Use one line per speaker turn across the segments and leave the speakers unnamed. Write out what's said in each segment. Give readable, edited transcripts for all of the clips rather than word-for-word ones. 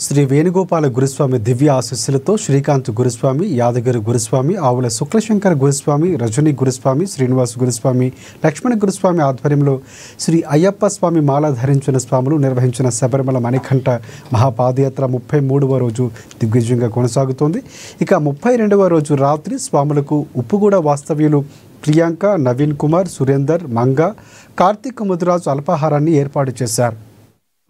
శ్రీ వేణుగోపాల గురుస్వామి దివ్య ఆశీస్సులతో శ్రీకాంత్ గురుస్వామి, యాదగిరి గురుస్వామి, ఆవుల శుక్లశంకర గురుస్వామి, రజనీ గురుస్వామి, శ్రీనివాస్ గురుస్వామి, లక్ష్మణ గురుస్వామి ఆధ్వర్యంలో శ్రీ అయ్యప్ప స్వామి మాల ధరించిన స్వాములు నిర్వహించిన శబరిమల మణికంఠ మహాపాదయాత్ర 33వ రోజు దిగ్విజయంగా కొనసాగుతోంది. ఇక 32వ రోజు రాత్రి స్వాములకు ఉప్పుగూడ వాస్తవ్యులు ప్రియాంక, నవీన్ కుమార్, సురేందర్, మంగ, కార్తీక్ ముదిరాజు అల్పాహారాన్ని ఏర్పాటు చేశారు.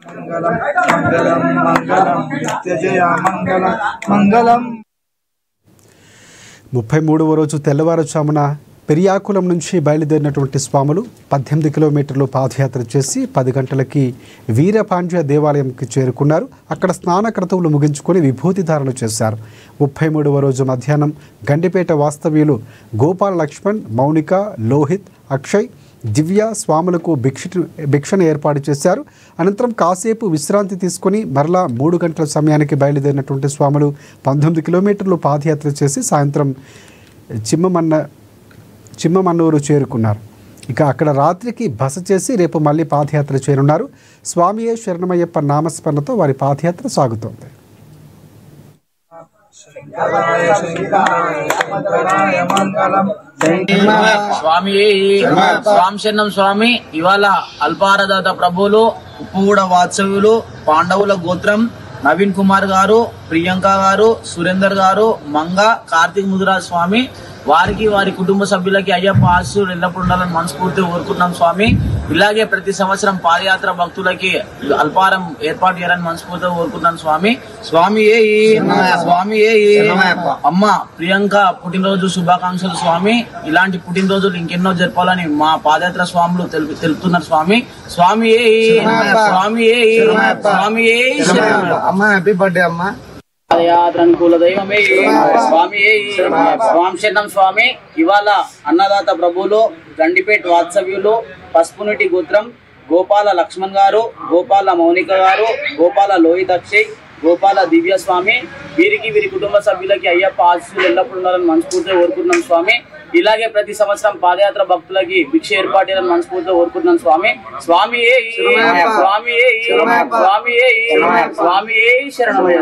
మంగళం మంగళం మంగళం నిత్యజయ మంగళం మంగళం. 33వ రోజు తెల్లవారుజామున పెరియాకులం నుంచి బయలుదేరినటువంటి స్వాములు 18 కిలోమీటర్లు పాదయాత్ర చేసి 10 గంటలకి వీరపాండ్య దేవాలయంకి చేరుకున్నారు. అక్కడ స్నాన క్రతువులు ముగించుకొని విభూతి ధారణ చేశారు. 33వ రోజు మధ్యాహ్నం గండిపేట వాస్తవ్యులు గోపాల లక్ష్మణ్, మౌనిక, లోహిత్, అక్షయ్, దివ్య స్వాములకు భిక్షను ఏర్పాటు చేశారు. అనంతరం కాసేపు విశ్రాంతి తీసుకుని మరలా 3 గంటల సమయానికి బయలుదేరినటువంటి స్వాములు 19 కిలోమీటర్లు పాదయాత్ర చేసి సాయంత్రం చిమ్మమన్నూరు చేరుకున్నారు. ఇక అక్కడ రాత్రికి బస చేసి రేపు మళ్ళీ పాదయాత్ర చేరున్నారు. స్వామియే శరణమయ్యప్ప నామస్మరణతో వారి పాదయాత్ర సాగుతోంది.
స్వామి ఇవాళ అల్పారదాత ప్రభువులు, ఉప్పుగూడ వాత్సవ్యులు, పాండవుల గోత్రం నవీన్ కుమార్ గారు, ప్రియాంక గారు, సురేందర్ గారు, మంగ, కార్తీక్ ముదిరాజ్ స్వామి వారికి వారి కుటుంబ సభ్యులకి అయ్యప్ప ఆశీస్సులు ఎల్లప్పుడు ఉండాలని మనస్ఫూర్తిగా కోరుకుంటున్నాం స్వామి. ఇలాగే ప్రతి సంవత్సరం పాదయాత్ర భక్తులకి అల్పారం ఏర్పాటు చేయాలని మనస్ఫూర్తిగా కోరుకుంటున్నాను స్వామి. స్వామి అమ్మ ప్రియాంక పుట్టినరోజు శుభాకాంక్షలు స్వామి. ఇలాంటి పుట్టినరోజులు ఇంకెన్నో జరపాలని మా పాదయాత్ర స్వాములు తెలుపుతున్నారు స్వామి. స్వామి
హ్యాపీ బర్త్డే అమ్మ.
అనుకూల దైవమే స్వామి శరణం స్వామి. ఇవాళ అన్నదాత ప్రభువులు, గండిపేట వాత్సవ్యులు, పసుపునిటి గోత్రం గోపాల లక్ష్మణ్ గారు, గోపాల మౌనిక గారు, గోపాల లోహిత్ అక్షయ్, గోపాల దివ్య స్వామి వీరికి వీరి కుటుంబ సభ్యులకి అయ్యప్ప ఆశీస్సులు ఎల్లప్పుడు ఉండాలని మనస్ఫూర్తిగా కోరుకుంటున్నాం స్వామి. ఇలాగే ప్రతి సంవత్సరం పాదయాత్ర భక్తులకి భిక్ష ఏర్పాటు చేయాలని మనస్ఫూర్తిగా కోరుకుంటున్నాం స్వామి. స్వామి శరణమయ్య.